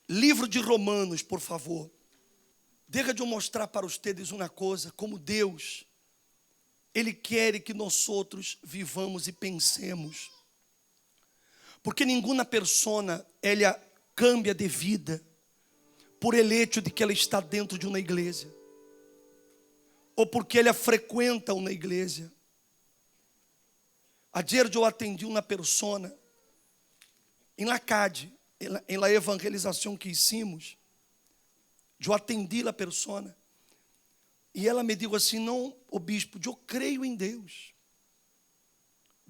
Livro de Romanos, por favor. Deixa de eu mostrar para vocês uma coisa, como Deus, Ele quer que nós outros vivamos e pensemos. Porque nenhuma persona, ela cambia de vida por el hecho de que ela está dentro de uma igreja, ou porque ela frequenta uma igreja. Ayer eu atendi uma persona em la CAD, em la evangelização que hicimos. Eu atendi a persona e ela me disse assim: não, o bispo, eu creio em Deus.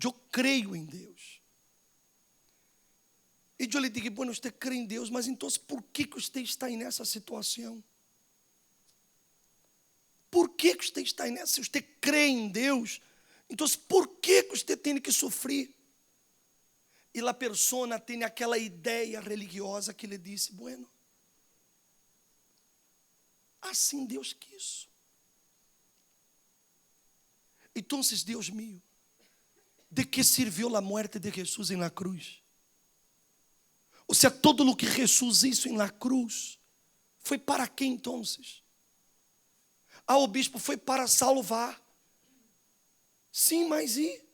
Eu creio em Deus. E eu lhe disse: bueno, você crê em Deus, mas então por que você está nessa situação? Por que você está nessa? Se você crê em Deus, então por que você tem que sofrer? E a persona tem aquela ideia religiosa que lhe disse: bueno, assim Deus quis. Então, Deus mío, de que serviu a morte de Jesus em la cruz? Ou seja, todo o que Jesus hizo em la cruz foi para quê então? O bispo, foi para salvar. Sim, mas e?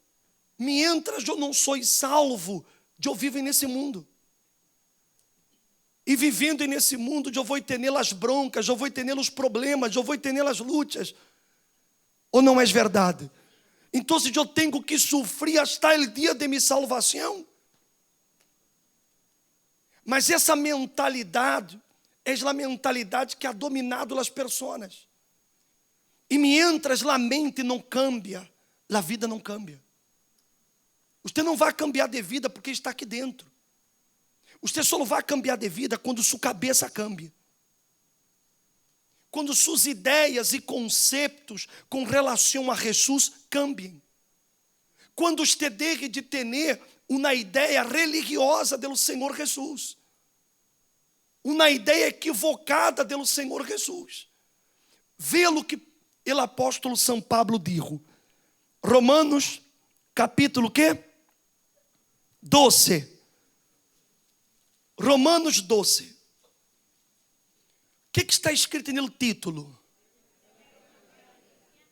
Mientras eu não sou salvo, eu vivo nesse mundo. E vivendo nesse mundo, eu vou ter as broncas, eu vou ter os problemas, eu vou ter as lutas. Ou não é verdade? Então, eu tenho que sofrer hasta o dia de minha salvação. Mas essa mentalidade é a mentalidade que ha dominado as pessoas. E mientras a mente não cambia, a vida não cambia. Você não vai cambiar de vida porque está aqui dentro. Você só vai cambiar de vida quando sua cabeça cambia. Quando suas ideias e conceitos com relação a Jesus cambiem. Quando você deixe de ter uma ideia religiosa do Senhor Jesus. Uma ideia equivocada do Senhor Jesus. Vê o que o apóstolo São Pablo disse. Romanos, capítulo quê? 12. Romanos 12. O que está escrito no título?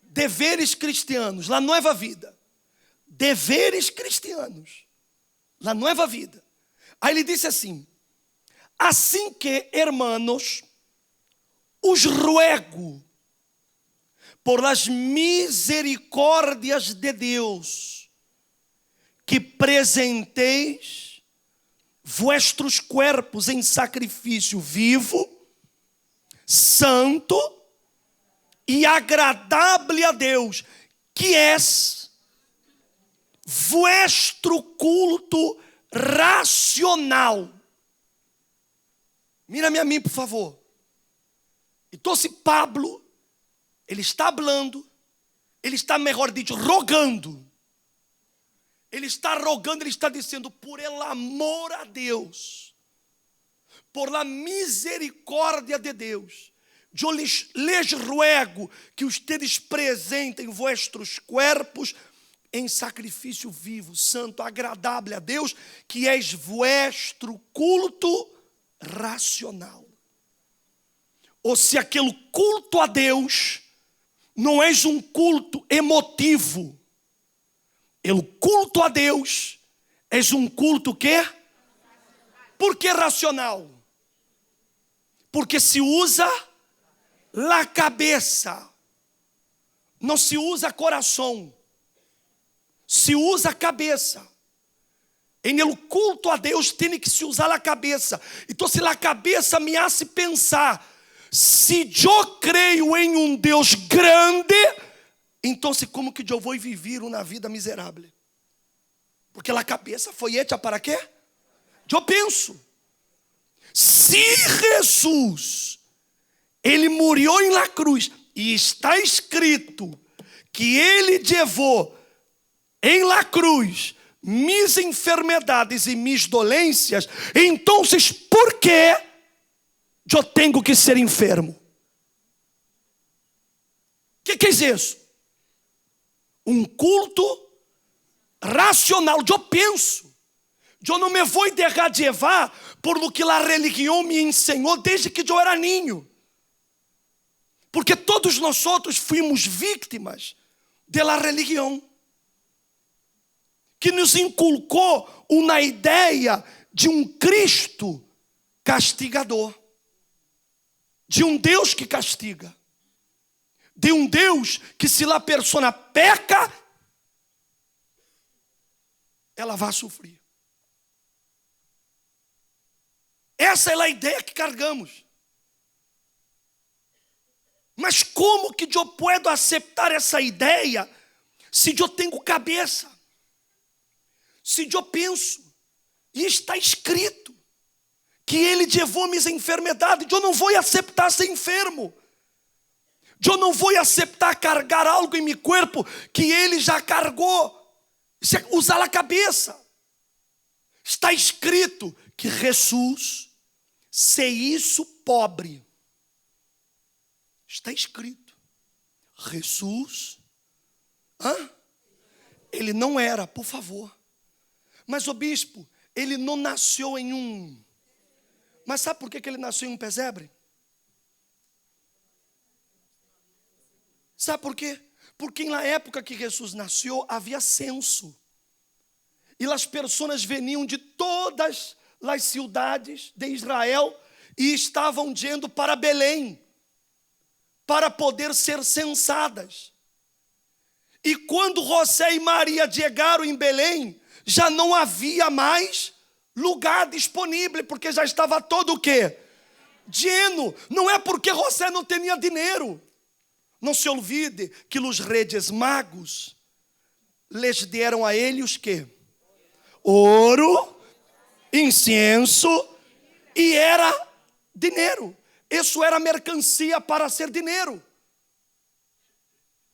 Deveres cristianos, la nova vida. Deveres cristianos, la nova vida. Aí ele disse assim: assim que, hermanos, os ruego, por las misericórdias de Deus, que presenteis vuestros cuerpos em sacrifício vivo, santo e agradável a Deus, que és vuestro culto racional. Mira-me a mim, por favor. Então, se Pablo, ele está falando, ele está, melhor dito, rogando. Ele está rogando, ele está dizendo: por el amor a Deus, por la misericórdia de Deus, eu les ruego que ustedes presentem vuestros cuerpos em sacrifício vivo, santo, agradável a Deus, que és vuestro culto racional. Ou se aquele culto a Deus não é um culto emotivo, o culto a Deus é um culto que? Por que racional? Porque se usa a cabeça, não se usa coração, se usa a cabeça. Em el culto a Deus tem que se usar a cabeça. Então, se a cabeça me hace pensar, se eu creio em um Deus grande, então como que eu vou viver uma vida miserável? Porque a cabeça foi hecha para quê? Eu penso, se Jesus, ele morreu em la cruz, e está escrito que ele levou em la cruz mis enfermedades e mis dolências, então por que eu tenho que ser enfermo? O que é isso? Um culto racional. Eu penso, Eu não me vou deixar levar por lo que a religião me ensinou desde que eu era niño. Porque todos nós fuimos vítimas da religião, que nos inculcou uma ideia de um Cristo castigador, de um Deus que castiga, de um Deus que, se a pessoa peca, ela vai sofrer. Essa é a ideia que carregamos. Mas como que eu posso aceitar essa ideia se eu tenho cabeça? Se eu penso, e está escrito que Ele levou minhas enfermidades, eu não vou aceitar ser enfermo. Eu não vou aceitar carregar algo em meu corpo que Ele já carregou. Usar a cabeça. Está escrito que Jesus se hizo pobre. Está escrito. Jesus, ele não era, por favor. Mas o bispo, ele não nasceu em um... Mas sabe por que ele nasceu em um pesebre? Sabe por quê? Porque na época que Jesus nasceu, havia censo. E as pessoas veniam de todas as cidades de Israel e estavam indo para Belém, para poder ser censadas. E quando José e Maria chegaram em Belém, já não havia mais lugar disponível, porque já estava todo o quê? Lleno. Não é porque José não tinha dinheiro. Não se olvide que os reis magos lhes deram a ele os quê? Ouro, incenso e era dinheiro. Isso era mercancia para ser dinheiro.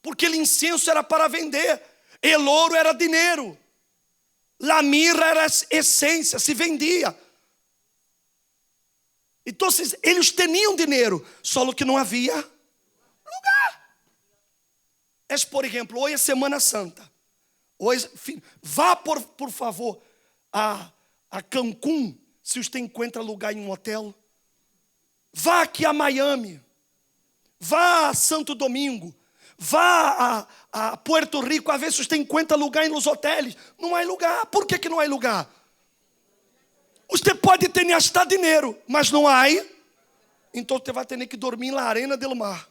Porque o incenso era para vender, o ouro era dinheiro, a mirra era essência, se vendia. Então eles tinham dinheiro, só que não havia lugar. Por exemplo, hoje é Semana Santa. Hoje, vá por favor a Cancún, se você encontra lugar em um hotel. Vá aqui a Miami, vá a Santo Domingo, vá a Puerto Rico, a ver se você encontra lugar nos hotéis. Não há lugar. Por que não há lugar? Você pode ter gastar dinheiro, mas não há. Então você vai ter que dormir na arena do mar.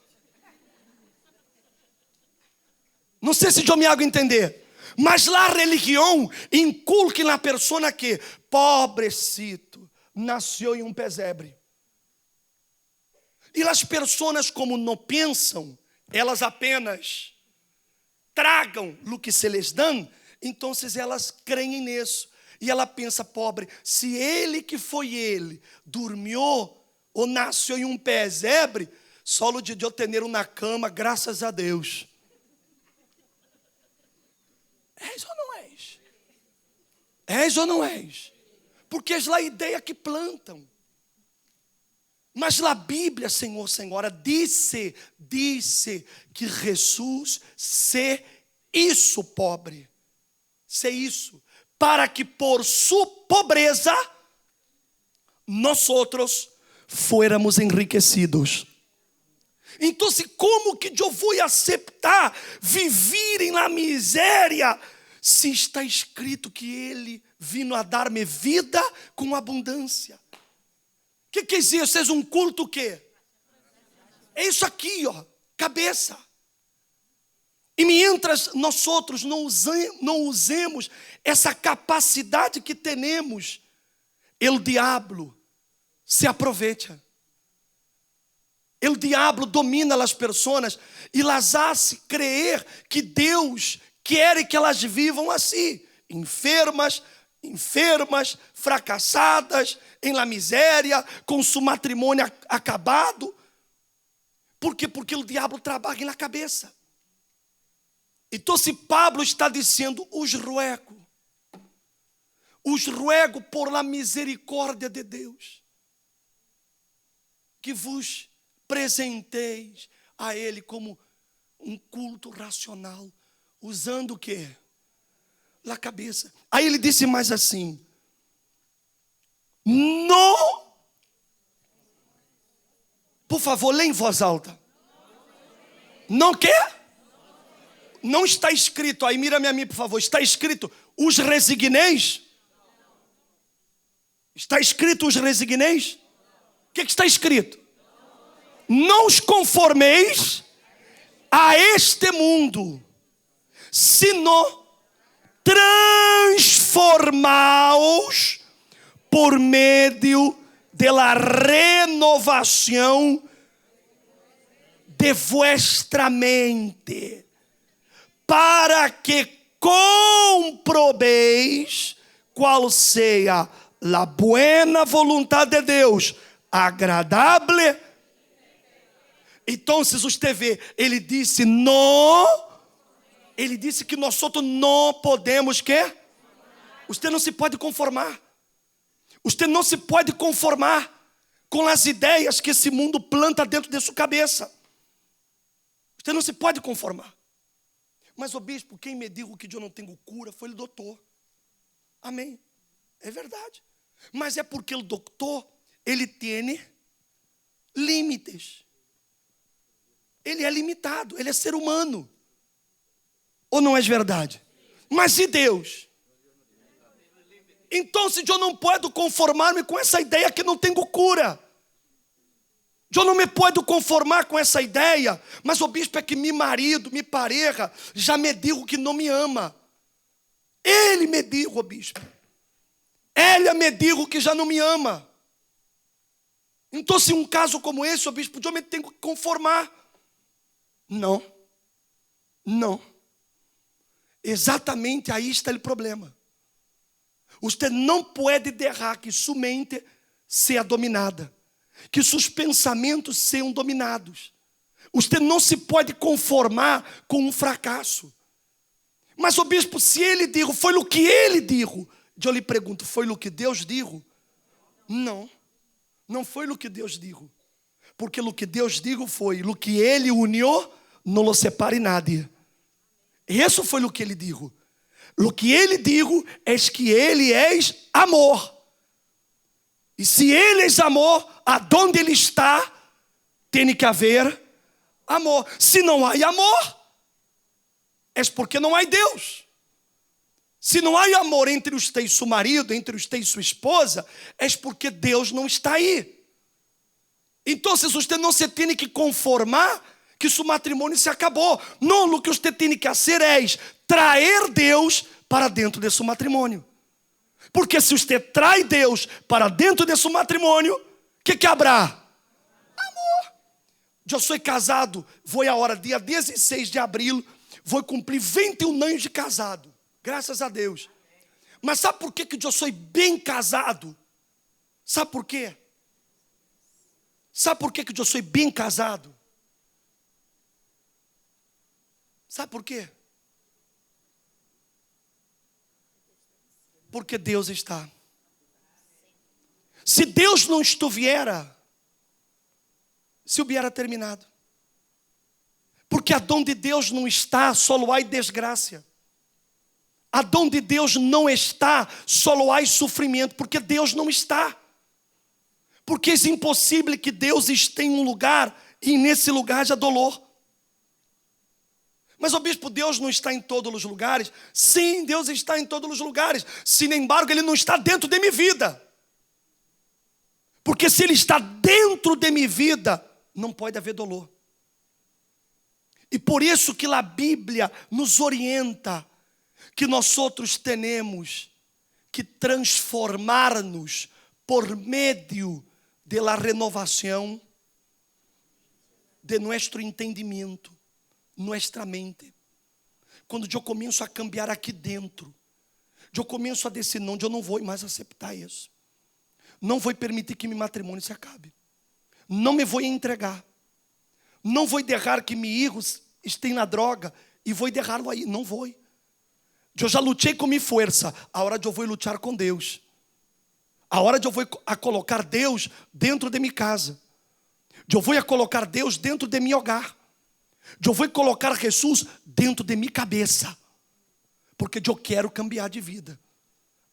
Não sei se eu me hago entender. Mas a religião inculca na pessoa que, pobrecito, nasceu em um pesebre. E as pessoas, como não pensam, elas apenas tragam o que se lhes dão, então elas creem nisso. E ela pensa, pobre, se ele que foi ele, dormiu ou nasceu em um pesebre, só o de eu ter uma cama, graças a Deus. És ou não és? És ou não és? Porque é a ideia que plantam. Mas a Bíblia, Senhor, Senhora, disse que Jesus se hizo pobre. Se hizo, para que por sua pobreza, nós fuéramos enriquecidos. Então, como que eu vou aceitar viver na miséria, se está escrito que Ele vino a dar-me vida com abundância? O que é isso? Isso é um culto o quê? É isso aqui, ó, cabeça. E mientras nós não usemos essa capacidade que temos, o diabo se aproveita. O diabo domina as pessoas e las hace crer que Deus quer que elas vivam assim, enfermas, fracassadas, em la miséria, com seu matrimônio acabado. Por quê? Porque o diabo trabalha na cabeça. Então, se Pablo está dizendo, os ruego por la misericórdia de Deus, que vos presenteis a Ele como um culto racional, usando o quê? A cabeça. Aí ele disse mais assim, No. Por favor, lê em voz alta. Não quer? Não está escrito, aí mira-me a mim, por favor. Está escrito, os resigneis? Está escrito, os resigneis? O que está escrito? Não os conformeis a este mundo, sino transformaos por meio da renovação de vuestra mente, para que comprobeis qual seja a buena vontade de Deus, agradável. Então, você vê, ele disse ele disse que nós outros não podemos quê? Você não se pode conformar. Você não se pode conformar com as ideias que esse mundo planta dentro de sua cabeça. Você não se pode conformar. Mas o bispo, quem me dijo que eu não tenho cura foi o doutor. Amém. É verdade. Mas é porque o doutor, ele tem limites. Ele é limitado, ele é ser humano. Ou não é verdade? Mas e Deus? Então, se eu não posso conformar-me com essa ideia que não tenho cura. Eu não me posso conformar com essa ideia. Mas o bispo é que meu marido, minha pareja, já me dijo que não me ama. Ele me dijo, o bispo. Ela me dijo que já não me ama. Então, se um caso como esse, o bispo, eu me tenho que conformar. Não. Exatamente aí está o problema. Você não pode deixar que sua mente seja dominada, que seus pensamentos sejam dominados. Você não se pode conformar com um fracasso. Mas o bispo, se ele dijo, foi o que ele dijo, eu lhe pergunto, foi o que Deus dijo? Não foi o que Deus dijo. Porque o que Deus dijo foi, o que ele uniu, não lo separe nadie. Isso foi o que ele dijo. O que ele dijo é que ele é amor. E se ele é amor, aonde ele está, tem que haver amor. Se não há amor, é porque não há Deus. Se não há amor entre você e seu marido, entre você e sua esposa, é porque Deus não está aí. Então, você não se tem que conformar que seu matrimônio se acabou. Não, o que você tem que fazer é trazer Deus para dentro de seu matrimônio. Porque se você traz Deus para dentro de seu matrimônio, o que haverá? Amor. Eu sou casado, vou agora, dia 16 de abril, vou cumprir 21 anos de casado. Graças a Deus. Mas sabe por que eu sou bem casado? Sabe por quê? Sabe por que eu sou bem casado? Sabe por quê? Porque Deus está. Se Deus não estiver, se hubiera terminado. Porque aonde Deus não está, só há desgraça. Aonde Deus não está, só há sofrimento. Porque Deus não está. Porque é impossível que Deus esteja em um lugar e nesse lugar haja dolor. Mas o bispo, Deus não está em todos os lugares? Sim, Deus está em todos os lugares. Sin embargo, Ele não está dentro de minha vida. Porque se Ele está dentro de minha vida, não pode haver dolor. E por isso que a Bíblia nos orienta que nós outros temos que transformar-nos por meio da renovação de nosso entendimento, nossa mente. Quando eu começo a cambiar aqui dentro, eu começo a dizer, não, eu não vou mais aceitar isso. Não vou permitir que meu matrimônio se acabe. Não me vou entregar. Não vou deixar que meus filhos estejam na droga e vou deixá-lo aí. Não vou. Eu já lutei com minha força. Agora eu vou lutar com Deus. Agora eu vou a colocar Deus dentro de minha casa. Eu vou a colocar Deus dentro de meu hogar. Eu vou colocar Jesus dentro de minha cabeça. Porque eu quero cambiar de vida.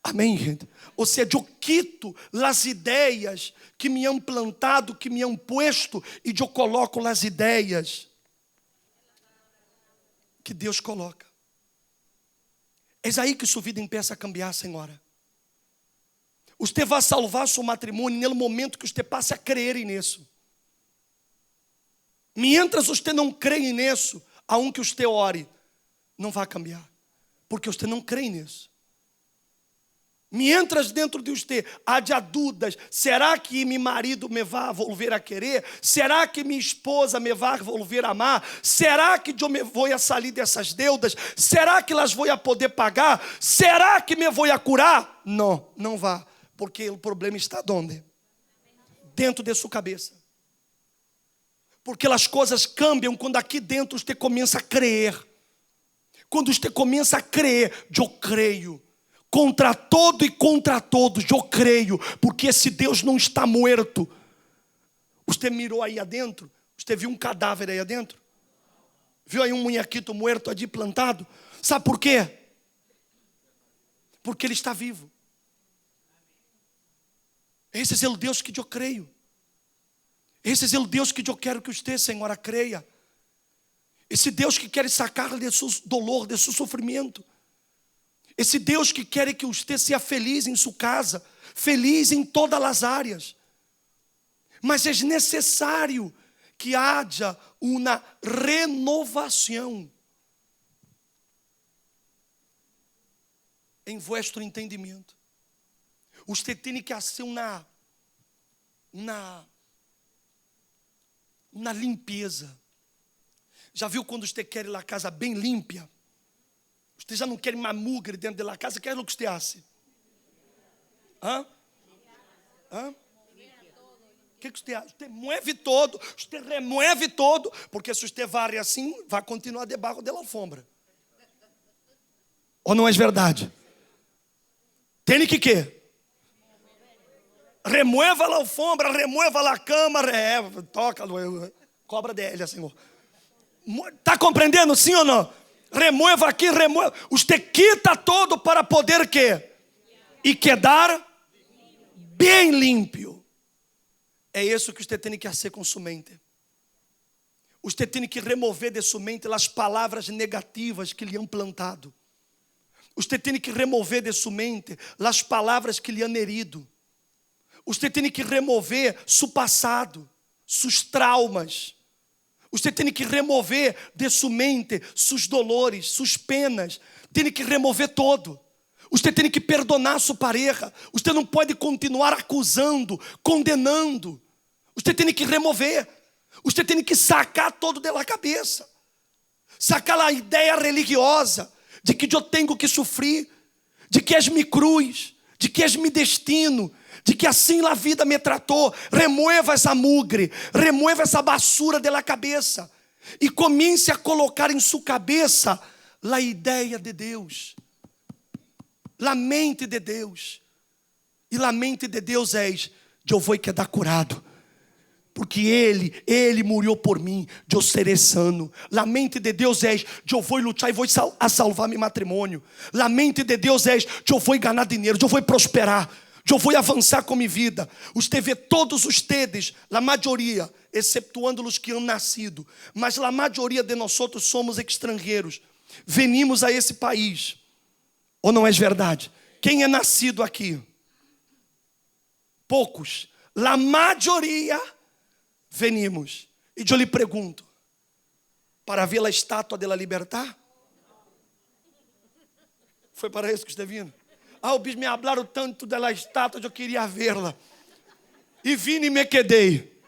Amém, gente? Ou seja, eu quito as ideias que me han plantado, que me han puesto, e eu coloco as ideias que Deus coloca. É aí que sua vida empieza a cambiar, senhora. Você vai salvar seu matrimônio no momento que você passe a crer nisso. Mientras você não crê nisso, aunque você ore, não vai cambiar. Porque você não crê nisso. Mientras dentro de você há dúvidas, será que meu marido me vai volver a querer? Será que minha esposa me vai volver a amar? Será que eu me vou a sair dessas deudas? Será que elas vou a poder pagar? Será que me vou a curar? Não, não vá, porque o problema está onde? Dentro de sua cabeça. Porque as coisas cambiam quando aqui dentro você começa a crer. Quando você começa a crer, eu creio. Contra todo e contra todos, eu creio, porque esse Deus não está morto. Você mirou aí adentro? Você viu um cadáver aí adentro? Viu aí um munhequito morto ali plantado? Sabe por quê? Porque ele está vivo. Esse é o Deus que eu creio. Esse é o Deus que eu quero que você, senhora, creia. Esse Deus que quer sacar de seu dolor, de seu sofrimento. Esse Deus que quer que você seja feliz em sua casa, feliz em todas as áreas. Mas é necessário que haja uma renovação em vosso entendimento. Você tem que fazer uma limpeza. Já viu quando você quer ir à casa bem limpa? Você já não quer mais mugre dentro da casa, quer o que você acha? Hã? O que você acha? Você move todo, você remove todo, porque se você varre assim, vai continuar debaixo da alfombra. Ou não é verdade? Tem que quê? Remova a alfombra, remova a cama, toca, cobra dela, Senhor. Está compreendendo, sim ou não? Remova aqui, remova. Você quita todo para poder quê? E quedar bem limpo. É isso que você tem que fazer com sua mente. Você tem que remover de sua mente as palavras negativas que lhe han plantado. Você tem que remover de sua mente as palavras que lhe han herido. Você tem que remover seu passado, seus traumas. Você tem que remover de sua mente seus dolores, suas penas. Tem que remover todo. Você tem que perdonar sua pareja. Você não pode continuar acusando, condenando. Você tem que remover. Você tem que sacar todo da cabeça. Sacar a ideia religiosa de que eu tenho que sofrer, de que és mi cruz, de que és mi destino, de que assim a vida me tratou. Remova essa mugre, remova essa basura da cabeça e comece a colocar em sua cabeça a ideia de Deus, a mente de Deus. E a mente de Deus é: eu vou quedar curado, porque Ele morreu por mim, eu serei sano. A mente de Deus é: eu vou lutar e vou salvar meu matrimônio. A mente de Deus é: eu vou ganhar dinheiro, eu vou prosperar, eu vou avançar com minha vida. Você vê todos os tedes, a maioria, exceptuando os que han nascido, mas a maioria de nós outros somos estrangeiros. Venimos a esse país. Ou não é verdade? Quem é nascido aqui? Poucos. A maioria venimos. E eu lhe pergunto: para ver a estátua de la libertad? Foi para isso que está vindo? O bispo me falaram tanto da estátua, eu queria vê-la. E vim e me quedei.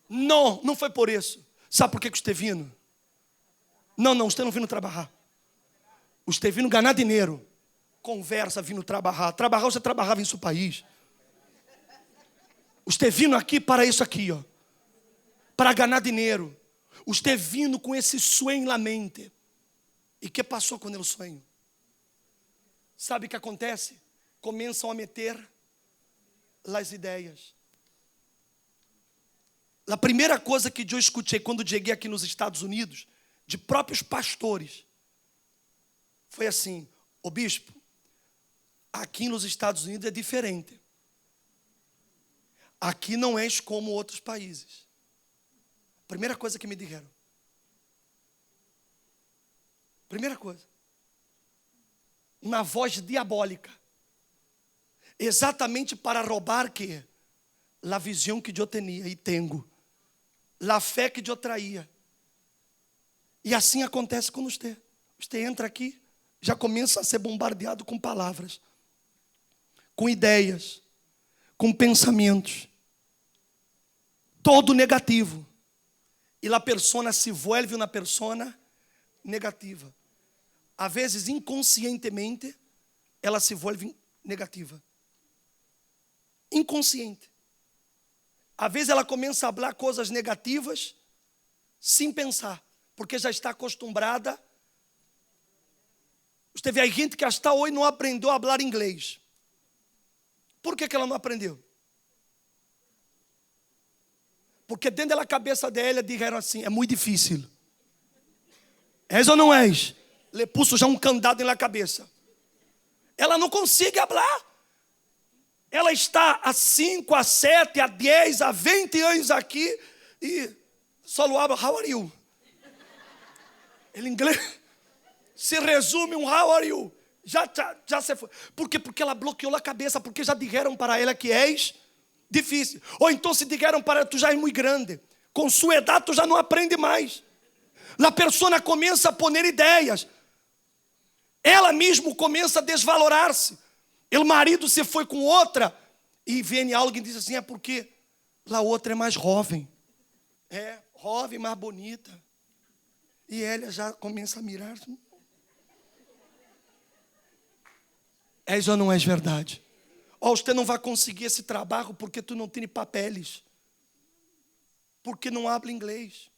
Não, não foi por isso. Sabe por que você vindo? Não, você não vindo trabalhar. Você vindo ganhar dinheiro. Conversa vindo trabalhar. Trabalhar, você trabalhava em seu país. Você vindo aqui para isso aqui, ó. Para ganhar dinheiro. Você vindo com esse sonho na mente. E o que passou com o sonho? Sabe o que acontece? Começam a meter as ideias. A primeira coisa que eu escutei quando cheguei aqui nos Estados Unidos, de próprios pastores, foi assim: ô bispo, Aqui nos Estados Unidos é diferente. Aqui não és como outros países. Primeira coisa que me disseram. Primeira coisa. Uma voz diabólica. Exatamente para roubar que? A visão que eu tinha e tenho. A fé que eu traía. E assim acontece com você. Você entra aqui, já começa a ser bombardeado com palavras, com ideias, com pensamentos, todo negativo. E a persona se vuelve uma persona negativa. Às vezes, inconscientemente, ela se vuelve negativa. Inconsciente. Às vezes ela começa a falar coisas negativas sem pensar, porque já está acostumada. Você vê, a gente que hasta hoje não aprendeu a falar inglês. Por que ela não aprendeu? Porque dentro da cabeça dela disseram assim, é muito difícil. És ou não és? Le puso já um candado na cabeça. Ela não consegue falar. Ela está há 5, a 7, a 10, a 20 anos aqui e só lo habla, how are you? Em inglês se resume um how are you. Já se foi. Por quê? Porque ela bloqueou a cabeça, porque já disseram para ela que és difícil. Ou então se disseram para ela, tu já és muito grande. Com sua idade tu já não aprende mais. A pessoa começa a poner ideias. Ela mesmo começa a desvalorar-se. O marido se foi com outra e vem alguém e diz assim, é porque a outra é mais jovem. É, jovem, mais bonita. E ela já começa a mirar. És ou não és verdade? Ou você não vai conseguir esse trabalho porque tu não tem papeles. Porque não habla inglês.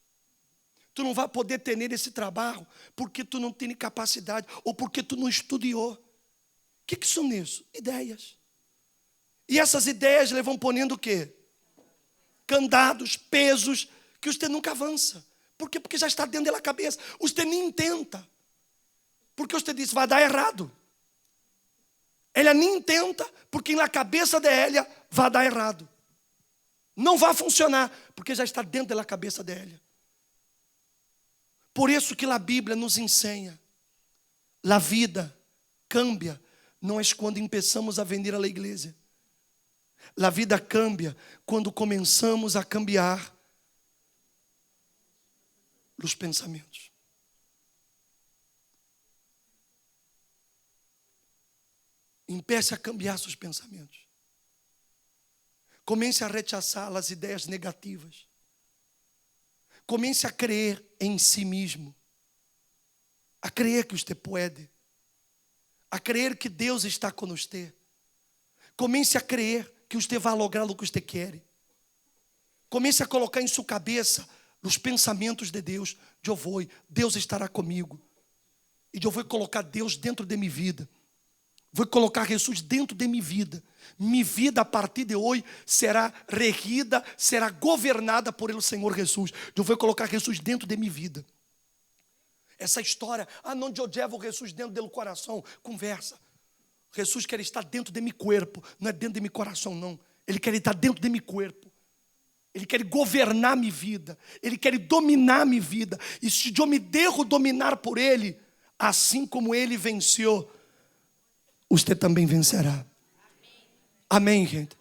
Tu não vai poder ter esse trabalho porque tu não tem capacidade ou porque tu não estudou. O que são isso? Ideias. E essas ideias levam ponendo o quê? Candados, pesos, que você nunca avança. Por quê? Porque já está dentro da cabeça. Você nem tenta. Porque você diz, vai dar errado. Ela nem tenta, porque na cabeça dela vai dar errado. Não vai funcionar, porque já está dentro da cabeça dela. Por isso que a Bíblia nos ensina. A vida cambia. Não é quando começamos a vir à igreja. A vida cambia quando começamos a cambiar os pensamentos. Empiece a cambiar seus pensamentos. Comece a rechazar as ideias negativas. Comece a crer em si mesmo. A crer que você pode. A crer que Deus está com você. Comece a crer que você vai lograr o que você quer. Comece a colocar em sua cabeça os pensamentos de Deus. Eu vou, Deus estará comigo. E eu vou colocar Deus dentro de minha vida. Vou colocar Jesus dentro de minha vida. Minha vida a partir de hoje será regida, será governada por ele, Senhor Jesus. Eu vou colocar Jesus dentro de minha vida. Essa história, não eu levo Jesus dentro do coração, conversa. Jesus quer estar dentro de meu corpo, não é dentro de meu coração não. Ele quer estar dentro de meu corpo. Ele quer governar minha vida. Ele quer dominar minha vida. E se eu me dejo dominar por ele, assim como ele venceu, você também vencerá. Amém, gente?